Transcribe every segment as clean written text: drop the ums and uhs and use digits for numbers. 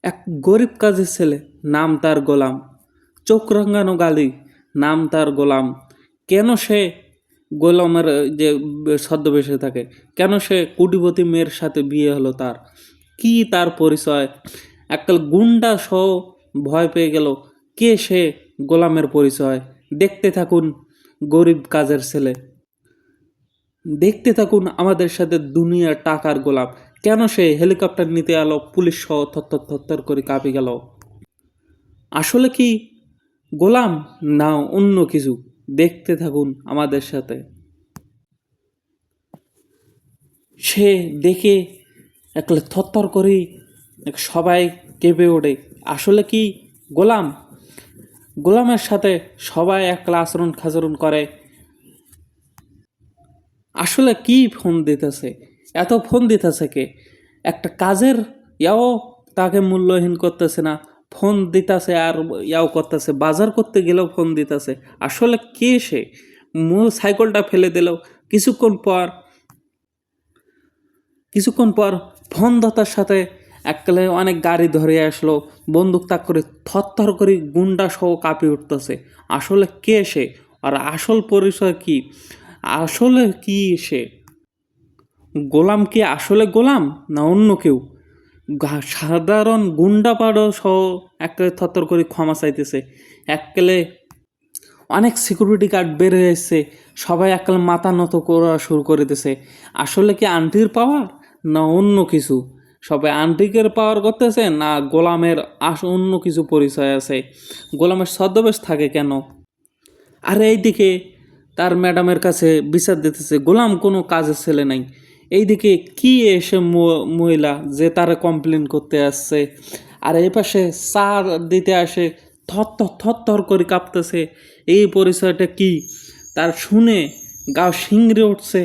এক গরিব কাজের ছেলে, নাম তার গোলাম। চোখ রাঙানো গালি, নাম তার গোলাম। কেন সে গোলামের যে ছদ্মবেশে থাকে? কেন সে কোটিপতি মেয়ের সাথে বিয়ে হলো তার? কি তার পরিচয়? এককাল গুন্ডা সহ ভয় পেয়ে গেল। কে সে? গোলামের পরিচয়। দেখতে থাকুন গরিব কাজের ছেলে। দেখতে থাকুন আমাদের সাথে দুনিয়ার টাকার গোলাম। কেন সে হেলিকপ্টার নিতে এলো, পুলিশ সহ থরথর থরথর করে কাঁপে গেল? আসলে কি গোলাম, না অন্য কিছু? দেখতে থাকুন আমাদের সাথে। সে দেখে একলে থরথর করেই সবাই কেঁপে ওঠে। আসলে কি গোলাম? গোলামের সাথে সবাই একলা আচরণ খাচরণ করে। আসলে কি ফোন দিতেছে? এত ফোন দিতেছে কে? একটা কাজের ইয়াও তাকে মূল্যহীন করতেছে না, ফোন দিতেছে আর ইয়াও করতেছে, বাজার করতে গেলেও ফোন দিতেছে। আসলে কে সে? মূল সাইকেলটা ফেলে দিল। কিছুক্ষণ পর ফোন দাতার সাথে এককালে অনেক গাড়ি ধরে আসলো, বন্দুক তাক করে থরথর করে গুন্ডা সহ কাঁপে উঠতেছে। আসলে কে সে? আর আসল পরিচয় কি? আসলে কি সে? গোলাম কি আসলে গোলাম, না অন্য কেউ? সাধারণ গুন্ডা পাড়ো সহ এককালে থরথর করে ক্ষমা চাইতেছে। এককালে অনেক সিকিউরিটি গার্ড বের হয়ে এসছে, সবাই এককালে মাথা নত করা শুরু করে দিছে। আসলে কি আন্টির পাওয়ার, না অন্য কিছু? সবাই আন্টিকের পাওয়ার করতেছে, না গোলামের অন্য কিছু পরিচয় আছে? গোলামের ছদ্মবেশ থাকে কেন? আর এইদিকে তার ম্যাডামের কাছে বিচার দিতেছে, গোলাম কোনো কাজের ছেলে নাই। এইদিকে কি এসে মহিলা যে তারা কমপ্লেন করতে আসছে, আর এই পাশে চা দিতে আসে থর করে কাঁপতেছে। এই পরিচয়টা কি তার শুনে গা শিংড়ে উঠছে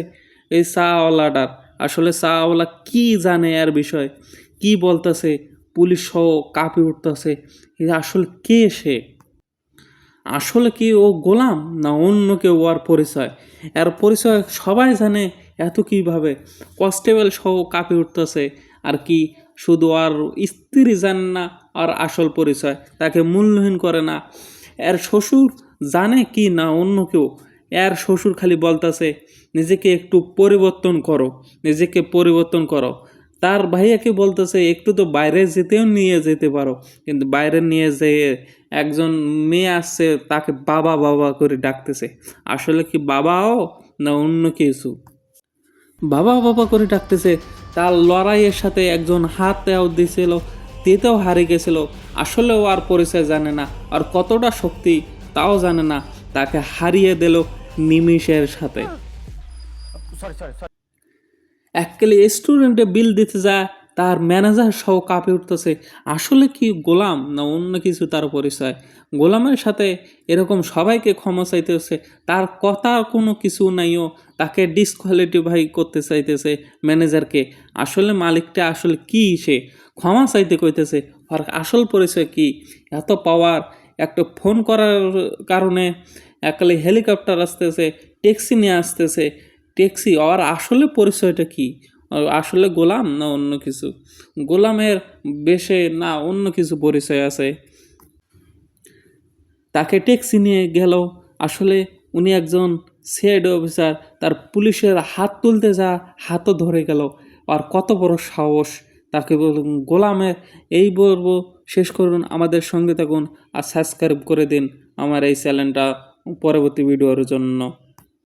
এই চাওয়ালাটার। আসলে চাওয়ালা কি জানে এর বিষয়? কি বলতেছে? পুলিশ সহ কাঁপে উঠতেছে। আসলে কে সে? আসলে কি ও গোলাম, না অন্য কেউ? ওর পরিচয়, এর পরিচয় সবাই জানে, এত কীভাবে? কনস্টেবল সহ কাঁপে উঠতেছে। আর কি শুধু আর স্ত্রী জানে না আর আসল পরিচয়, তাকে মূল্যহীন করে না। এর শ্বশুর জানে কি, না অন্য কেউ? এর শ্বশুর খালি বলতেছে, নিজেকে একটু পরিবর্তন করো, নিজেকে পরিবর্তন করো। তার ভাইয়াকে বলতেছে একটু তো বাইরে যেতেও নিয়ে যেতে পারো, কিন্তু বাইরে নিয়ে যেয়ে একজন মেয়ে আসছে, তাকে বাবা বাবা করে ডাকতেছে। আসলে কি বাবাও, না অন্য কিছু? বাবা বাবা করে ডাকতেছে। তার লড়াইয়ের সাথে একজন হাত দেওয়া দিয়েছিল, তেতেও হারিয়ে গেছিল। আসলেও আর পরিচয় জানে না, আর কতটা শক্তি তাও জানে না। তাকে হারিয়ে দিল নিমিষের সাথে। এককালে স্টুডেন্টে বিল দিতে যায়, তার ম্যানেজার সহ কাঁপে উঠতেছে। আসলে কি গোলাম, না অন্য কিছু তার পরিচয়? গোলামের সাথে এরকম সবাইকে ক্ষমা চাইতেছে, তার কথা কোনো কিছু নাইও। তাকে ডিসকোয়ালিফাই করতে চাইতেছে ম্যানেজারকে। আসলে মালিকটা আসলে কি সে? ক্ষমা চাইতে কইতেছে। আর আসল পরিচয় কি? এত পাওয়ার! একটা ফোন করার কারণে এককালে হেলিকপ্টার আসতেছে, ট্যাক্সি নিয়ে আসতেছে। ট্যাক্সি আর আসলে পরিচয়টা কি? আসলে গোলাম, না অন্য কিছু? গোলামের বেশে না অন্য কিছু পরিচয় আছে? তাকে ট্যাক্সি নিয়ে গেল, আসলে উনি একজন সিআইডি অফিসার। তার পুলিশের হাত তুলতে যা হাতও ধরে গেল। আর কত বড় সাহস! তাকে বলুন গোলামের। এই বলবো, শেষ করুন, আমাদের সঙ্গে থাকুন আর সাবস্ক্রাইব করে দিন আমার এই চ্যানেলটা পরবর্তী ভিডিওর জন্য।